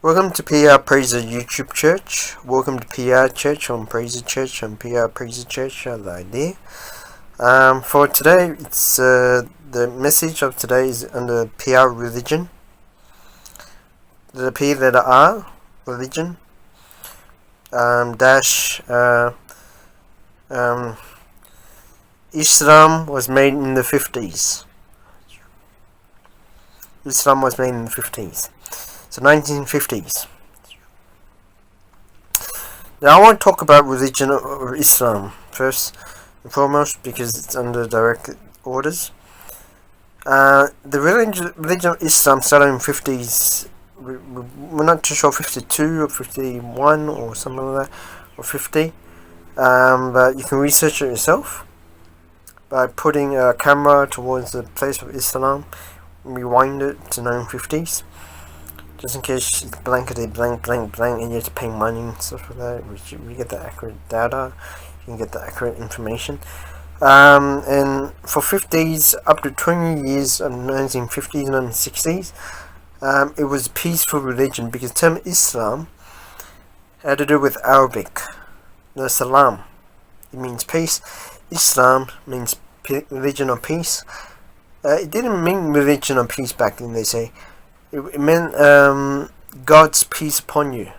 Welcome to PR Praiser YouTube Church. Welcome to PR Church on Praiser Church and PR Praiser Church are the idea. For today, it's the message of today is under PR religion. The P letter R religion dash Islam was made in the 50s. Islam was made in the 50s. So 1950s. Now I want to talk about religion or Islam first and foremost because it's under direct orders. The religion of Islam started in the 50s. We're not too sure 52 or 51 or something like that, or 50. But you can research it yourself by putting a camera towards the place of Islam, rewind it to 1950s. Just in case it's blankety blank and you have to pay money and stuff like that, which you get the accurate data, you can get the accurate information. And for 50s up to 20 years of 1950s and 1960s, it was a peaceful religion because the term Islam had to do with Arabic. The Salam, it means peace. Islam means religion of peace. It didn't mean religion of peace back then, they say. It meant God's peace upon you.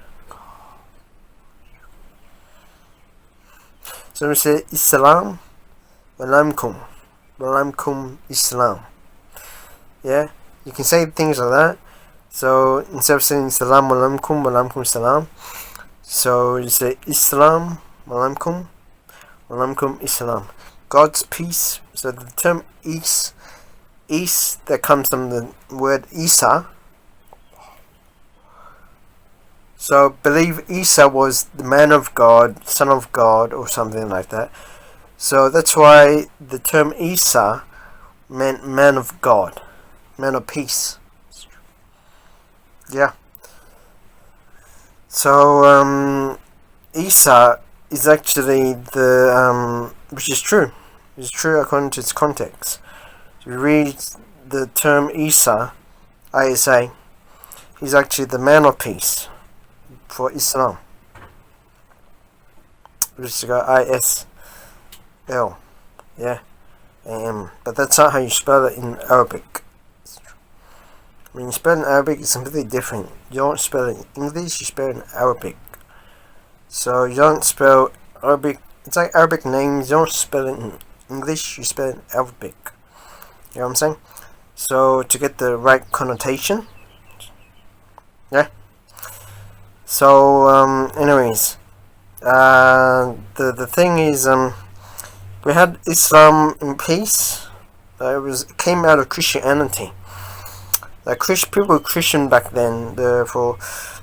So we say Islam, Walamkum Islam. Yeah, you can say things like that. So instead of saying Salam Walamkum Salam, so you say Islam, Walamkum Islam. God's peace. So the term Is that comes from the word Isa. So believe Isa was the man of God, son of God, or something like that. So that's why the term Isa meant man of God, man of peace. Yeah. So Isa is actually the which is true. It's true according to its context. So you read the term Isa, he's actually the man of peace for Islam. We just got ISL, yeah, AM. But that's not how you spell it in Arabic. When you spell it in Arabic, it's completely different. You don't spell it in English, you spell it in Arabic. So you don't spell Arabic. It's like Arabic names. You don't spell it in English, you spell it in Arabic. You know what I'm saying? So to get the right connotation. Yeah. So anyways, the thing is, we had Islam in peace. It came out of Christianity. People were Christian back then. Therefore,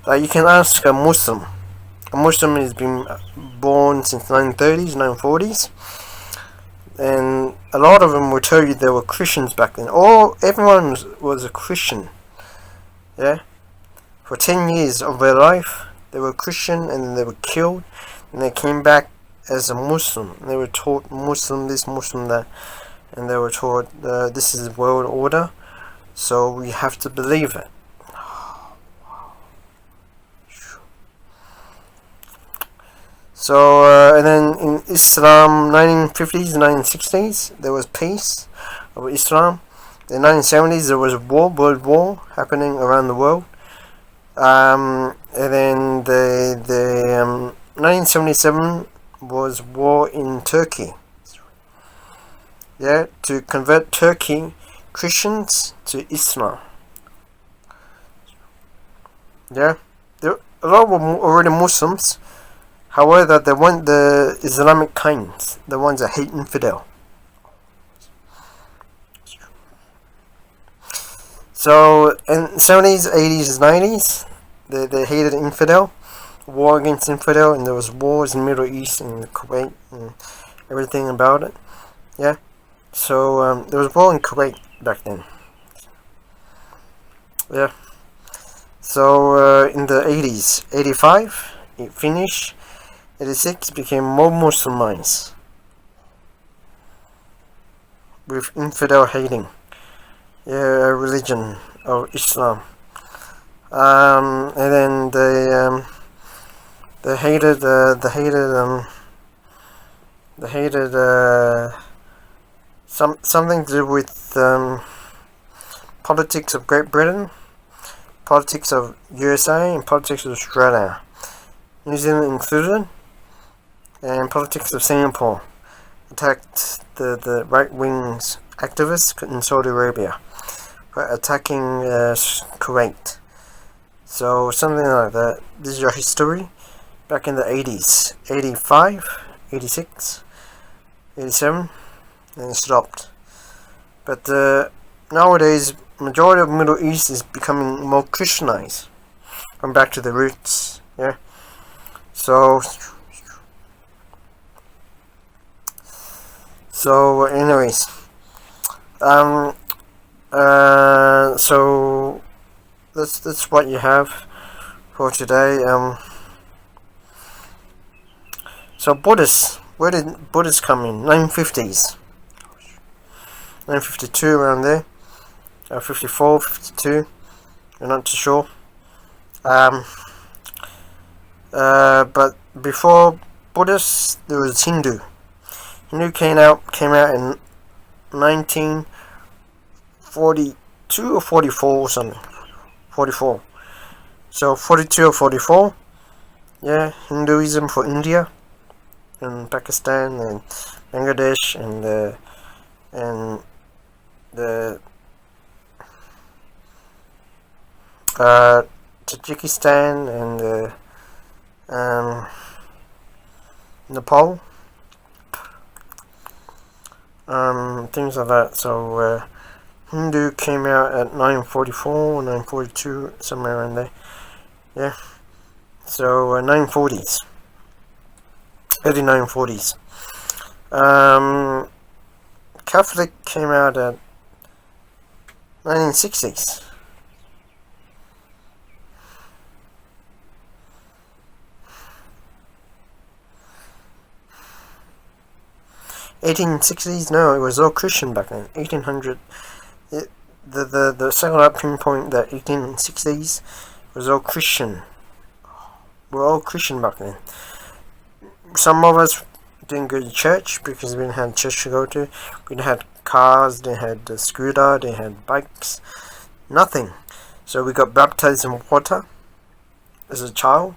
you can ask a Muslim. A Muslim has been born since 1930s, 1940s. And a lot of them will tell you they were Christians back then. Everyone was a Christian. Yeah? For 10 years of their life, they were Christian and then they were killed. And they came back as a Muslim. They were taught Muslim this, Muslim that. And they were taught this is the world order. So we have to believe it. So, and then in Islam, 1950s, 1960s, there was peace of Islam. In the 1970s, there was a world war happening around the world. And then the 1977 was war in Turkey. Yeah, to convert Turkey Christians to Islam. Yeah, a lot were already Muslims. However, they weren't the Islamic kinds, the ones that hate infidel. So, in 70s, 80s, 90s, they hated infidel, war against infidel, and there was wars in the Middle East and Kuwait and everything about it. Yeah, so there was war in Kuwait back then. Yeah, so in the 80s, 85, it finished. 86 became more Muslims with infidel hating religion of Islam. And then they hated something to do with politics of Great Britain, politics of USA, and politics of Australia, New Zealand included, and politics of Singapore. Attacked the right wings activists in Saudi Arabia for attacking Kuwait. So something like that. This is your history back in the 80s, 85, 86, 87, and it stopped. But nowadays, majority of Middle East is becoming more Christianized. Going back to the roots, yeah. So anyways, so that's what you have for today. So Buddhists, where did Buddhists come in? 950s, 952 around there, 54, 52. You're not too sure. But before Buddhists, there was Hindu. Hindu came out in 1942 or 44 or something. 44. So 42 or 44. Yeah, Hinduism for India and Pakistan and Bangladesh and the Tajikistan and Nepal. Things like that. So Hindu came out at 944, 942, somewhere around there. Yeah. So 940s, early 940s. Catholic came out at 1960s. '60s? No, it was all Christian back then. 1800. The second pinpoint that 1860s was all Christian. We're all Christian back then. Some of us didn't go to church because we didn't have church to go to. We didn't have cars, didn't have the scooter, didn't have bikes, nothing. So we got baptized in water as a child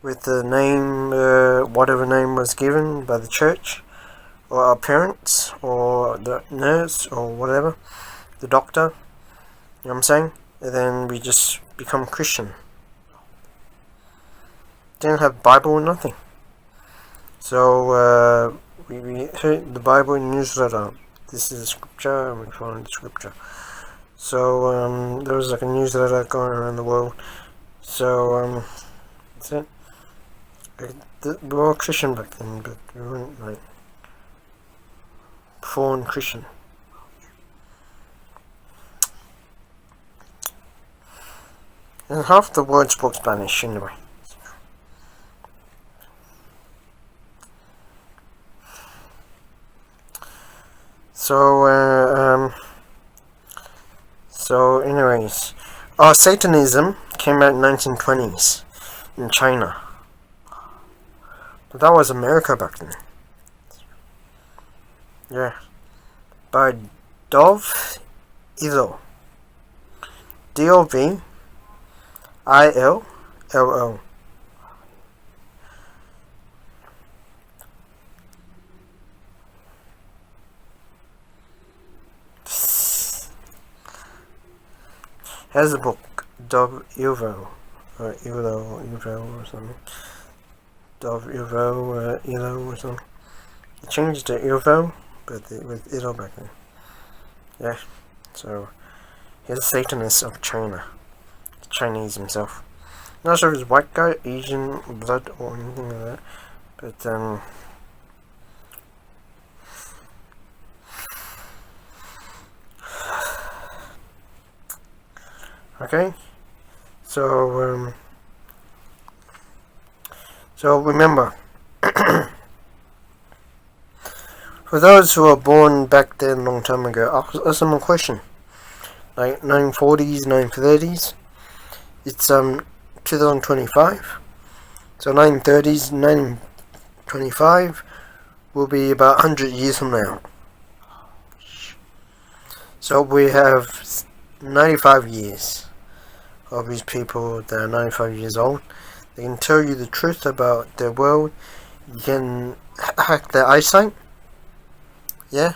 with the name, whatever name was given by the church, or our parents, or the nurse, or whatever, the doctor, you know what I'm saying? And then we just become Christian. Didn't have Bible, nothing. So we heard the Bible newsletter. This is a scripture, and we found the scripture. So there was like a newsletter going around the world. So that's it. We were all Christian back then, but we weren't like born Christian. And half the world spoke Spanish anyway. So anyways, Satanism came out in 1920s in China, but that was America back then. Yeah, by Dov Illo, Dovillo. Has a book, Dov Illo, or Illo or something. Dov Illo, Illo or something. He changed to Illo, but it was Illo back then. Yeah, so he's a Satanist of China. Chinese himself. Not sure if he's white guy, Asian blood, or anything like that, but okay, so remember, for those who were born back then long time ago, I'll ask them a question, like 940s, 930s, It's 2025. So 1930s, 1925 will be about 100 years from now. So we have 95 years of these people that are 95 years old. They can tell you the truth about their world. You can hack their eyesight. Yeah.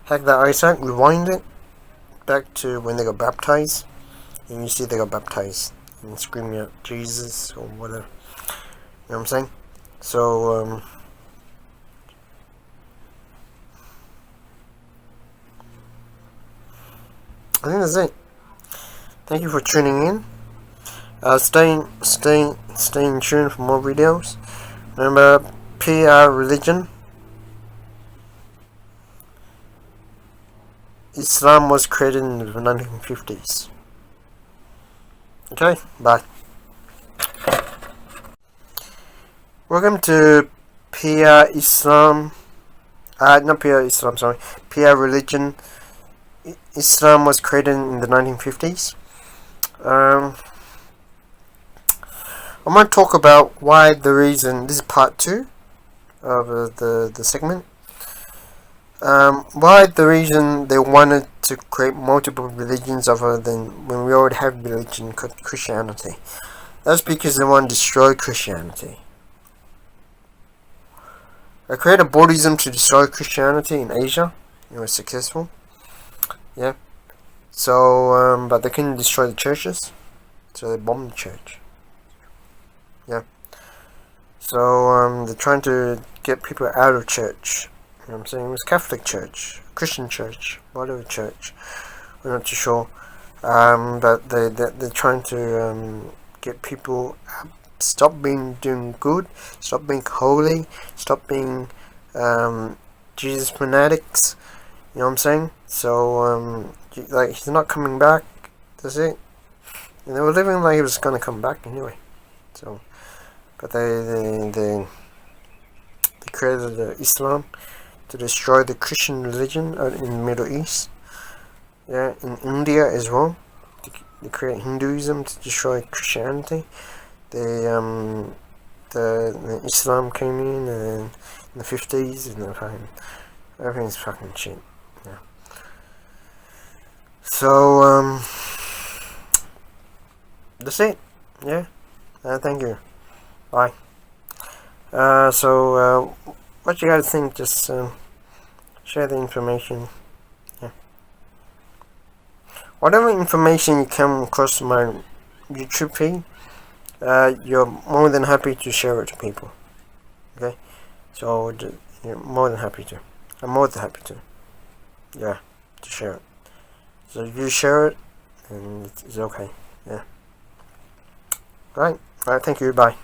Hack their eyesight, rewind it back to when they got baptized. And you see they got baptized. And screaming out Jesus or whatever. You know what I'm saying? So, I think that's it. Thank you for tuning in. Stay in tune for more videos. Remember, PR religion. Islam was created in the 1950s. Okay, bye. Welcome to PR Islam. Not PR Islam, sorry. PR religion. Islam was created in the 1950s. I'm going to talk about why the reason. This is part 2 of the segment. Why the reason they wanted to create multiple religions other than when we already have religion Christianity. That's because they want to destroy Christianity. They created Buddhism to destroy Christianity in Asia. It was successful. Yeah. So, but they couldn't destroy the churches. So they bombed the church. Yeah. So, they're trying to get people out of church. You know what I'm saying? It was Catholic Church, Christian Church, whatever church. We're not too sure. But they're trying to get people stop doing good, stop being holy, stop being Jesus fanatics. You know what I'm saying? So like he's not coming back. That's it. And they were living like he was gonna come back anyway. So, but they created Islam to destroy the Christian religion in the Middle East. Yeah, in India as well. They create Hinduism to destroy Christianity. The Islam came in the 50s and everything's fucking shit. Yeah. So that's it. Yeah. Thank you. Bye. So what you guys think? Just share the information. Yeah. Whatever information you come across my YouTube feed, you're more than happy to share it to people. Okay. So you're more than happy to. I'm more than happy to. Yeah, to share it. So you share it, and it's okay. Yeah. Right. Thank you. Bye.